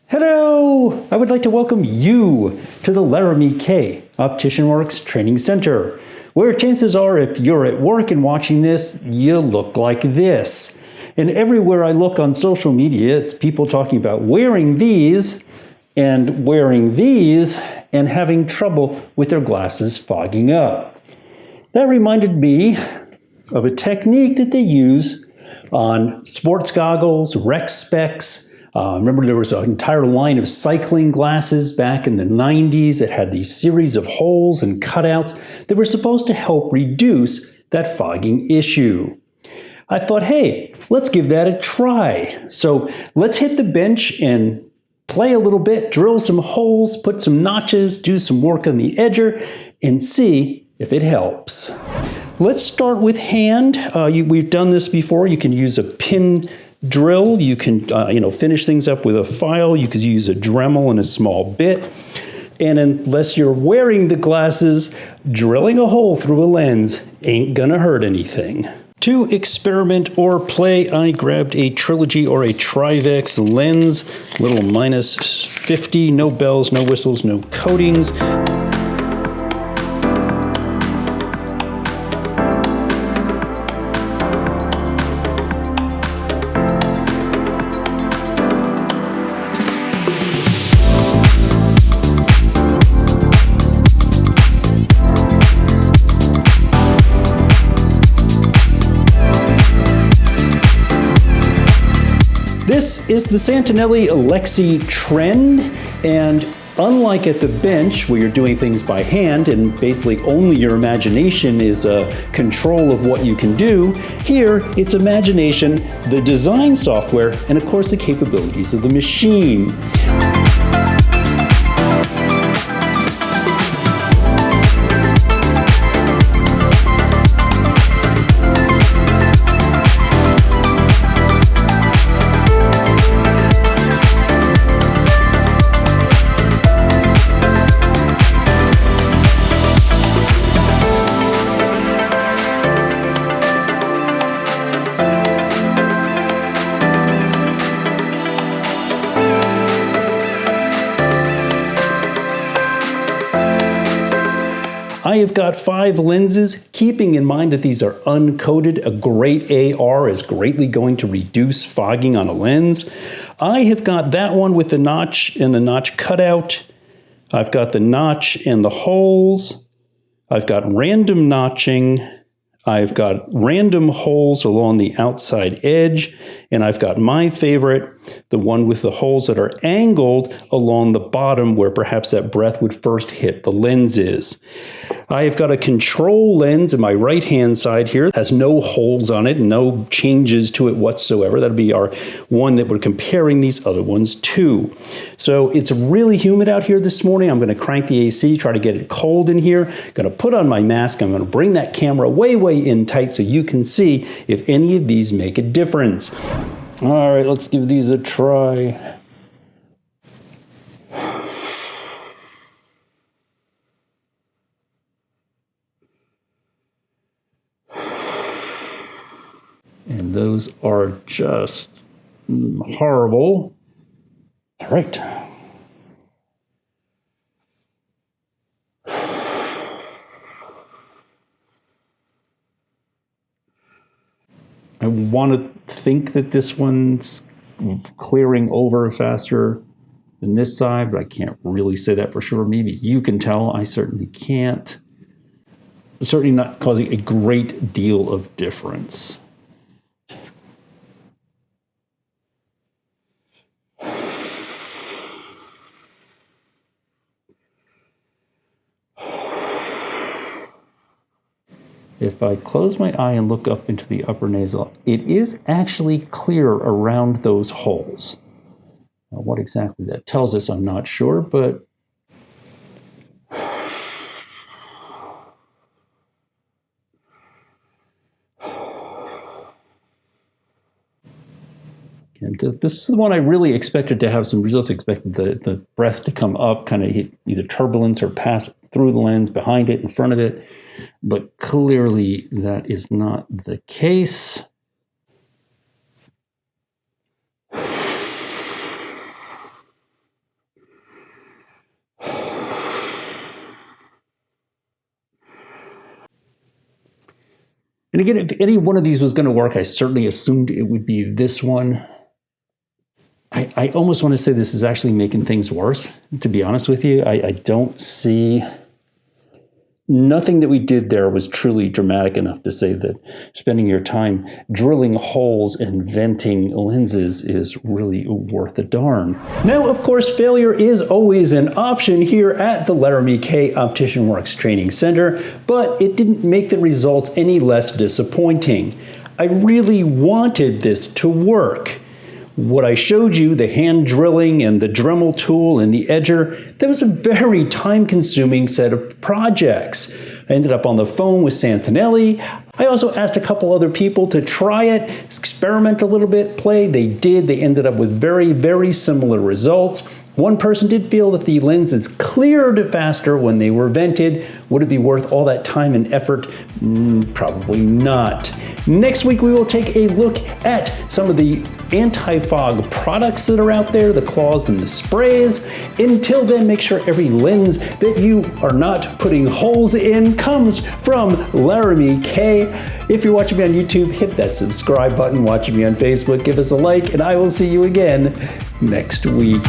Hello! I would like to welcome you to the Laramy-K Optician Works Training Center, where chances are if you're at work and watching this, you look like this. And everywhere I look on social media, it's people talking about wearing these and having trouble with their glasses fogging up. That reminded me of a technique that they use on sports goggles, rec specs. Remember there was an entire line of cycling glasses back in the 90s that had these series of holes and cutouts that were supposed to help reduce that fogging issue. I thought, hey, let's give that a try. So let's hit the bench and play a little bit, drill some holes, put some notches, do some work on the edger, and see if it helps. Let's start with hand. We've done this before. You can use a pin drill. You can finish things up with a file. You could use a Dremel and a small bit. And unless you're wearing the glasses, drilling a hole through a lens ain't gonna hurt anything. To experiment or play, I grabbed a Trilogy or a Trivex lens, little -50, no bells, no whistles, no coatings. This is the Santinelli Alexi Trend, and unlike at the bench where you're doing things by hand and basically only your imagination is control of what you can do, here it's imagination, the design software, and of course the capabilities of the machine. I have got 5 lenses, keeping in mind that these are uncoated. A great AR is greatly going to reduce fogging on a lens. I have got that one with the notch and the notch cutout. I've got the notch and the holes. I've got random notching. I've got random holes along the outside edge, and I've got my favorite, the one with the holes that are angled along the bottom where perhaps that breath would first hit the lenses. I have got a control lens in my right-hand side here. It has no holes on it, no changes to it whatsoever. That'll be our one that we're comparing these other ones to. So it's really humid out here this morning. I'm going to crank the AC, try to get it cold in here. Going to put on my mask. I'm going to bring that camera way in tight so you can see if any of these make a difference. All right, let's give these a try. And those are just horrible. All right. I want to think that this one's clearing over faster than this side, but I can't really say that for sure. Maybe you can tell. I certainly can't. It's certainly not causing a great deal of difference. If I close my eye and look up into the upper nasal, it is actually clear around those holes. Now, what exactly that tells us, I'm not sure, but And this is the one I really expected to have some results. I expected the breath to come up, kind of hit either turbulence or pass through the lens, behind it, in front of it. But clearly that is not the case. And again, if any one of these was going to work, I certainly assumed it would be this one. I almost want to say this is actually making things worse, to be honest with you. I don't see... Nothing that we did there was truly dramatic enough to say that spending your time drilling holes and venting lenses is really worth a darn. Now, of course, failure is always an option here at the Laramy-K Optician Works Training Center, but it didn't make the results any less disappointing. I really wanted this to work. What I showed you, the hand drilling and the Dremel tool and the edger, that was a very time-consuming set of projects. I ended up on the phone with Santinelli. I also asked a couple other people to try it, experiment a little bit, play. They did. They ended up with very, very similar results. One person did feel that the lenses cleared faster when they were vented. Would it be worth all that time and effort? Probably not. Next week, we will take a look at some of the anti-fog products that are out there, the cloths and the sprays. Until then, make sure every lens that you are not putting holes in comes from Laramy-K. If you're watching me on YouTube, hit that subscribe button. Watching me on Facebook, give us a like, and I will see you again next week.